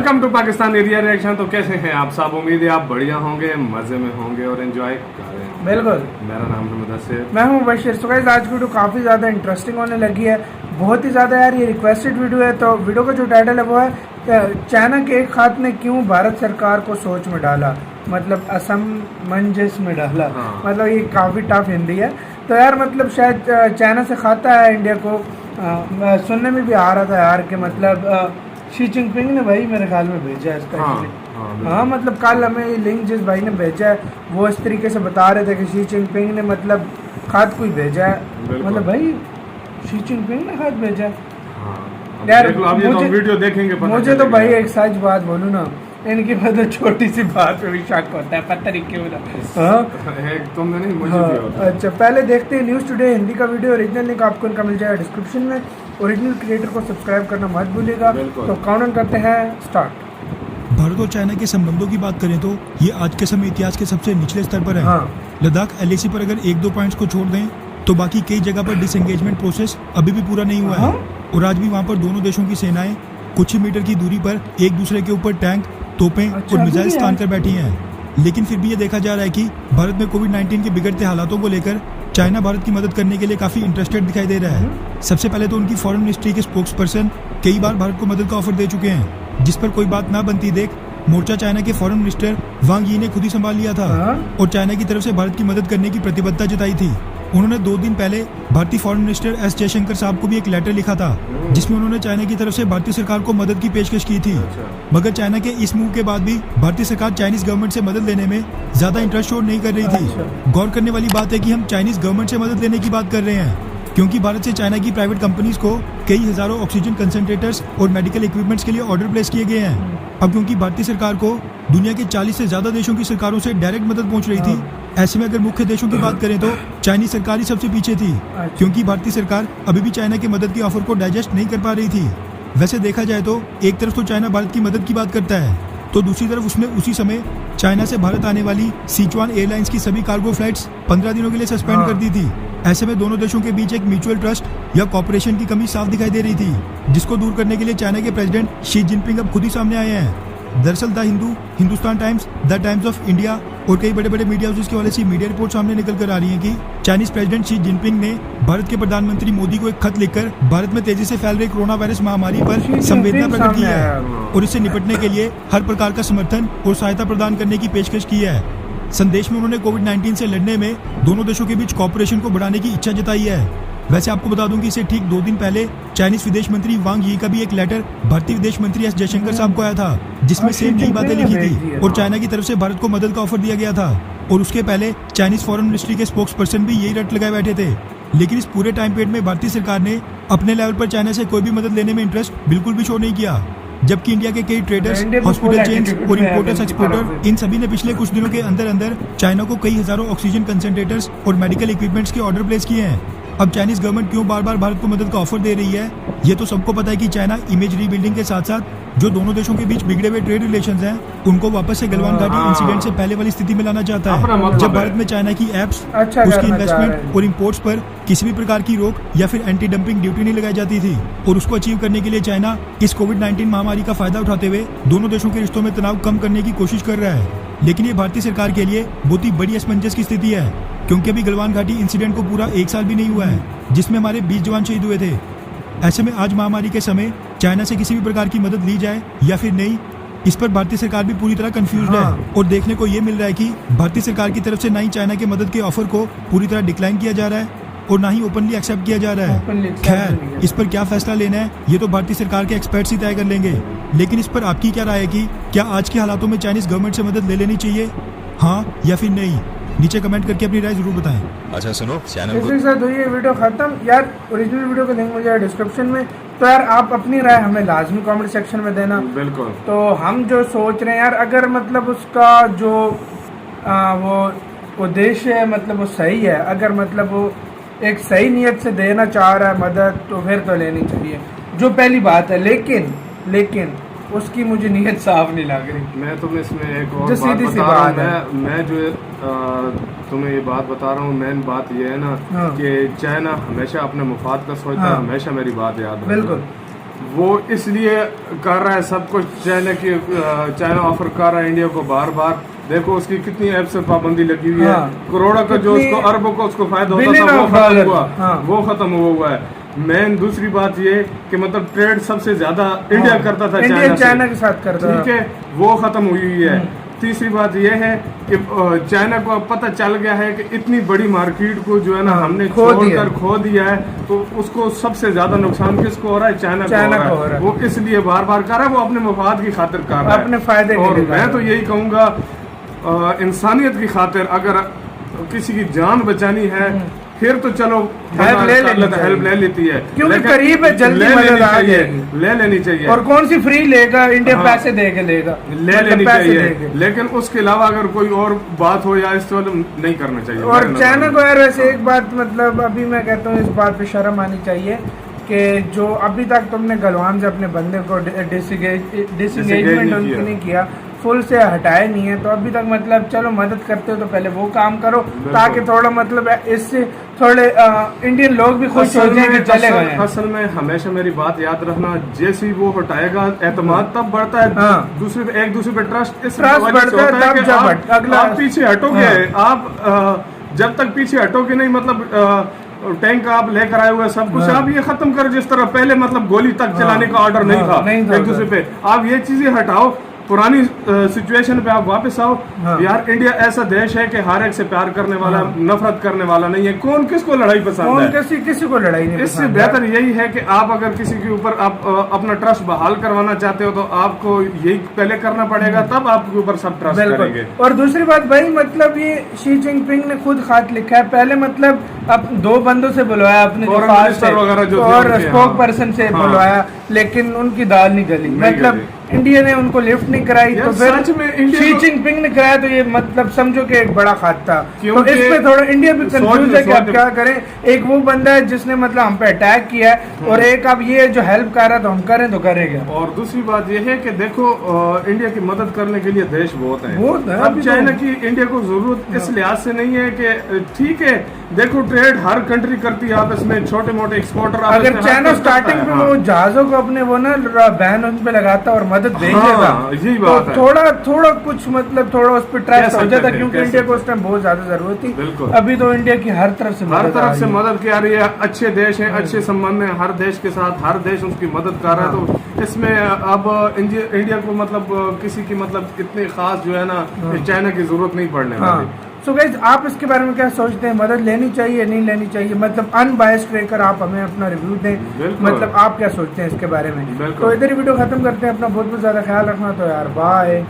Welcome to Pakistan area reaction. तो कैसे हैं आप सब? उम्मीद है आप बढ़िया होंगे, मजे में होंगे और एंजॉय कर रहे हैं। बिल्कुल। मेरा नाम है मुदस्सिर, मैं हूं बशीर। तो गाइस आज की वीडियो काफ़ी ज़्यादा इंटरेस्टिंग होने लगी है, बहुत ही ज़्यादा यार। ये रिक्वेस्टेड वीडियो है। तो वीडियो का जो टाइटल है वो है चाइना के एक खात ने क्यों भारत सरकार को सोच में डाला, मतलब असमंजस में डाला। मतलब ये काफ़ी टफ हिंदी है। तो यार मतलब शायद चाइना से खाता है इंडिया को। सुनने में भी आ रहा था यार कि मतलब शी जिनपिंग ने भाई मेरे ख्याल में भेजा है इसका। हाँ मतलब कल हमें ये लिंक जिस भाई ने भेजा है वो इस तरीके से बता रहे थे कि शी जिनपिंग ने मतलब खाद कोई भेजा है। मतलब भाई शी जिनपिंग ने खाद भेजा है यार। वीडियो देखेंगे मुझे तो भाई एक सच बात बोलूँ ना, इनकी मतलब छोटी सी बात पे भी शक होता है, पता नहीं क्यों ना। तुमने नहीं, मुझे भी होता है। अच्छा पहले देखते हैं न्यूज़ टुडे हिंदी का वीडियो। ओरिजिनल लिंक आपको इनका मिल जाएगा डिस्क्रिप्शन में। ओरिजिनल क्रिएटर को सब्सक्राइब करना मत भूलिएगा। तो काउंट करते हैं स्टार्ट। भारत और चाइना के संबंधों की बात करें तो ये आज के समय इतिहास के सबसे निचले स्तर पर है। लद्दाख LAC पर अगर 1-2 पॉइंट्स को छोड़ दें तो बाकी कई जगह पर डिसएंगेजमेंट प्रोसेस अभी भी पूरा नहीं हुआ है। और आज भी वहाँ पर दोनों देशों की सेनाएं कुछ ही मीटर की दूरी पर एक दूसरे के ऊपर टैंक, तोपें और मिसाइल स्थान कर बैठी हैं। लेकिन फिर भी ये देखा जा रहा है कि भारत में कोविड-19 के बिगड़ते हालातों को लेकर चाइना भारत की मदद करने के लिए काफी इंटरेस्टेड दिखाई दे रहा है। सबसे पहले तो उनकी फॉरेन मिनिस्ट्री के स्पोक्स पर्सन कई बार भारत को मदद का ऑफर दे चुके हैं, जिस पर कोई बात ना बनती देख मोर्चा चाइना के फॉरेन मिनिस्टर वांग यी ने खुद ही संभाल लिया था और चाइना की तरफ से भारत की मदद करने की प्रतिबद्धता जताई थी। उन्होंने 2 दिन पहले भारतीय फॉरेन मिनिस्टर S जयशंकर साहब को भी एक लेटर लिखा था, जिसमें उन्होंने चाइना की तरफ से भारतीय सरकार को मदद की पेशकश की थी। मगर चाइना के इस मूव के बाद भी भारतीय सरकार चाइनीज गवर्नमेंट से मदद लेने में ज्यादा इंटरेस्ट शो नहीं कर रही थी। गौर करने वाली बात है कि हम चाइनीज गवर्नमेंट से मदद लेने की बात कर रहे हैं, क्योंकि भारत से चाइना की प्राइवेट कंपनीज को कई हजारों ऑक्सीजन कंसंट्रेटर्स और मेडिकल इक्विपमेंट्स के लिए ऑर्डर प्लेस किए गए हैं। अब क्योंकि भारतीय सरकार को दुनिया के 40 से ज्यादा देशों की सरकारों से डायरेक्ट मदद पहुंच रही थी, ऐसे में अगर मुख्य देशों की बात करें तो चाइनीज सरकार ही सबसे पीछे थी, क्योंकि भारतीय सरकार अभी भी चाइना के मदद की ऑफर को डाइजेस्ट नहीं कर पा रही थी। वैसे देखा जाए तो एक तरफ तो चाइना भारत की मदद की बात करता है, तो दूसरी तरफ उसने उसी समय चाइना से भारत आने वाली सिचुआन एयरलाइंस की सभी कार्गो फ्लाइट्स 15 दिनों के लिए सस्पेंड कर दी थी। ऐसे में दोनों देशों के बीच एक म्यूचुअल ट्रस्ट या कॉपरेशन की कमी साफ दिखाई दे रही थी, जिसको दूर करने के लिए चाइना के प्रेसिडेंट शी जिनपिंग अब खुद ही सामने आए हैं। दरअसल the Hindu, Hindustan times, the times of India और कई बड़े बड़े मीडिया हाउसेस के हवाले से मीडिया रिपोर्ट सामने निकल कर आ रही है कि चाइनीज प्रेसिडेंट शी जिनपिंग ने भारत के प्रधानमंत्री मोदी को एक खत लिखकर भारत में तेजी से फैल रही कोरोना वायरस महामारी पर संवेदना प्रकट की है और इससे निपटने के लिए हर प्रकार का समर्थन और सहायता प्रदान करने की पेशकश की है। संदेश में उन्होंने कोविड-19 से लड़ने में दोनों देशों के बीच कॉपरेशन को बढ़ाने की इच्छा जताई है। वैसे आपको बता दूं कि इसे ठीक 2 दिन पहले चाइनीज विदेश मंत्री वांग यी का भी एक लेटर भारतीय विदेश मंत्री S जयशंकर साहब को आया था, जिसमें सेम यही बातें लिखी थी और चाइना की तरफ से भारत को मदद का ऑफर दिया गया था। और उसके पहले चाइनीज फॉरेन मिनिस्ट्री के स्पोक्स पर्सन भी यही रट लगाए बैठे थे। लेकिन इस पूरे टाइम पीरियड में भारतीय सरकार ने अपने लेवल पर चाइना से कोई भी मदद लेने में इंटरेस्ट बिल्कुल भी शो नहीं किया, जबकि इंडिया के कई ट्रेडर्स, हॉस्पिटल चेन्स और इम्पोर्टर्स एक्सपोर्टर इन सभी ने पिछले कुछ दिनों के अंदर अंदर चाइना को कई हजारों ऑक्सीजन कंसंट्रेटर्स और मेडिकल इक्विपमेंट्स के ऑर्डर प्लेस किए हैं। अब चाइनीज गवर्नमेंट क्यों बार बार भारत को मदद का ऑफर दे रही है, ये तो सबको पता है कि चाइना इमेज रीबिल्डिंग के साथ साथ जो दोनों देशों के बीच बिगड़े हुए ट्रेड रिलेशंस हैं उनको वापस से गलवान घाटी इंसिडेंट से पहले वाली स्थिति में लाना चाहता है, जब भारत में चाइना की एप्स, उसकी इन्वेस्टमेंट और इंपोर्ट्स पर किसी भी प्रकार की रोक या फिर एंटी डंपिंग ड्यूटी नहीं लगाई जाती थी। और उसको अचीव करने के लिए चाइना इस कोविड-19 महामारी का फायदा उठाते हुए दोनों देशों के रिश्तों में तनाव कम करने की कोशिश कर रहा है। लेकिन ये भारतीय सरकार के लिए बहुत ही बड़ी असमंजस की स्थिति है, क्योंकि अभी गलवान घाटी इंसिडेंट को पूरा 1 साल भी नहीं हुआ है, जिसमें हमारे 20 जवान शहीद हुए थे। ऐसे में आज महामारी के समय चाइना से किसी भी प्रकार की मदद ली जाए या फिर नहीं, इस पर भारतीय सरकार भी पूरी तरह कंफ्यूज्ड है। और देखने को ये मिल रहा है कि भारतीय सरकार की तरफ से ना ही चाइना के मदद के ऑफर को पूरी तरह डिक्लाइन किया जा रहा है और ना ही ओपनली एक्सेप्ट किया जा रहा है। खैर, इस पर क्या फैसला लेना है ये तो भारतीय सरकार के एक्सपर्ट्स ही तय कर लेंगे। लेकिन इस पर आपकी क्या राय है कि क्या आज के हालातों में चाइनीज गवर्नमेंट से मदद ले लेनी चाहिए, हाँ या फिर नहीं? नीचे कमेंट करके अपनी राय जरूर बताएं। अच्छा सुनो, चैनल इसी के साथ हुई ये वीडियो खत्म यार। ओरिजिनल वीडियो का लिंक मुझे डिस्क्रिप्शन में। तो यार आप अपनी राय हमें लाजमी कमेंट सेक्शन में देना। बिल्कुल। तो हम जो सोच रहे हैं यार, अगर मतलब उसका जो वो उद्देश्य है मतलब वो सही है, अगर मतलब वो एक सही नीयत से देना चाह रहा है मदद, तो फिर तो लेनी चाहिए, जो पहली बात है। लेकिन उसकी मुझे नीयत साफ नहीं लग रही। मैं तुम्हें इसमें एक और बात बता रहा हूँ। मैं जो तुम्हें ये बात बता रहा हूँ, मेन बात ये है ना कि चाइना हमेशा अपने मुफाद का सोचता है, हमेशा मेरी बात याद रखना। बिल्कुल। वो इसलिए कर रहा है सब कुछ, चाइना ऑफर कर रहा है इंडिया को बार बार। देखो उसकी कितनी ऐप से पाबंदी लगी हुई है, करोड़ों का जो उसको अरबों का उसको फायदा होता था वो खत्म हुआ, वो खत्म हुआ है। मेन दूसरी बात ये कि मतलब ट्रेड सबसे ज्यादा इंडिया करता था चाइना के साथ करता, ठीक है, वो खत्म हुई है। तीसरी बात यह है कि चाइना को अब पता चल गया है कि इतनी बड़ी मार्केट को जो है ना हमने छोड़कर खो दिया है, तो उसको सबसे ज्यादा नुकसान किसको हो रहा है? चाइना को हो रहा है। वो इसलिए बार बार कर रहा है, वो अपने मफाद की खातिर कर रहा है, अपने फायदे। और मैं तो यही कहूंगा इंसानियत की खातिर अगर किसी की जान बचानी है फिर तो चलो हेल्प ले लेती है, क्योंकि करीब है, जल्दी मदद आ जाएगी, ले लेनी चाहिए। और कौन सी फ्री लेगा? इंडिया पैसे दे के लेगा, ले लेनी चाहिए। लेकिन उसके अलावा अगर कोई और बात हो या इस नहीं करना चाहिए। और चाइना को यार वैसे एक बात मतलब अभी मैं कहता हूँ इस बात पे शर्म आनी चाहिए कि जो अभी तक तुमने गलवान से अपने बंदे को डिसंगेजमेंट नहीं किया, फुल से हटाए नहीं है, तो अभी तक मतलब चलो मदद करते हो तो पहले वो काम करो ताकि थोड़ा मतलब इससे थोड़े इंडियन लोग भी खुश हो जाएं कि चले गए। असल में हमेशा मेरी बात याद रखना, जैसे ही वो हटाएगा एतमाद तब बढ़ता है, एक दूसरे पे ट्रस्ट बढ़ता है तब जब अगला आप पीछे हटोगे, आप जब तक पीछे हटोगे नहीं, मतलब टैंक आप लेकर आए हुए सब कुछ आप ये खत्म करो, जिस तरह पहले मतलब गोली तक चलाने का ऑर्डर नहीं था एक दूसरे पे, आप ये चीजें हटाओ, पुरानी सिचुएशन पे आप वापस आओ। यार इंडिया ऐसा देश है कि हर एक से प्यार करने वाला, नफरत करने वाला नहीं है। कौन किसको लड़ाई पसंद है? किसी को लड़ाई नहीं। इससे बेहतर यही है कि आप अगर किसी के ऊपर आप अपना ट्रस्ट बहाल करवाना चाहते हो तो आपको यही पहले करना पड़ेगा, तब आपके ऊपर सब ट्रस्ट करेंगे। और दूसरी बात भाई, मतलब ये शी जिनपिंग ने खुद खत लिखा है, पहले मतलब अब 2 बंदों से बुलवाया अपने और स्पोक पर्सन से बुलवाया, लेकिन उनकी दाल नहीं गली, मतलब इंडिया ने उनको लिफ्ट नहीं कराई, तो फिर शी जिनपिंग ने कराया, तो ये मतलब समझो कि एक बड़ा खात था। तो इस पे थोड़ा इंडिया भी कंफ्यूज है कि अब क्या करें। एक वो बंदा है जिसने मतलब हम पे अटैक किया है, और एक अब ये जो हेल्प कर रहा है तो हम करें तो करेंगे। और दूसरी बात ये है कि देखो इंडिया की मदद करने के लिए देश बहुत है। अब चाइना की इंडिया को जरूरत इस लिहाज से नहीं है कि ठीक है, देखो ट्रेड हर कंट्री करती है आपस में, छोटे मोटे एक्सपोर्टर। अगर चाइना स्टार्टिंग पे वो जहाजों को अपने वो ना बैन उन पे लगाता और मदद भेज देता, यही बात है, थोड़ा कुछ मतलब थोड़ा उस पर ट्रैक हो जाता, क्योंकि इंडिया को उस टाइम बहुत ज्यादा जरूरत थी। अभी तो इंडिया की हर तरफ से मदद की आ रही है, अच्छे देश है, अच्छे संबंध है हर देश के साथ, हर देश उसकी मदद कर रहा है। तो इसमें अब इंडिया को मतलब किसी की मतलब इतनी खास जो है ना चाइना की जरूरत नहीं पड़ने वाली। सो गाइस, आप इसके बारे में क्या सोचते हैं? मदद लेनी चाहिए नहीं लेनी चाहिए? मतलब अनबायस्ड रहकर आप हमें अपना रिव्यू दें, मतलब आप क्या सोचते हैं इसके बारे में। तो इधर ही वीडियो खत्म करते हैं, अपना बहुत बहुत ज्यादा ख्याल रखना। तो यार बाय।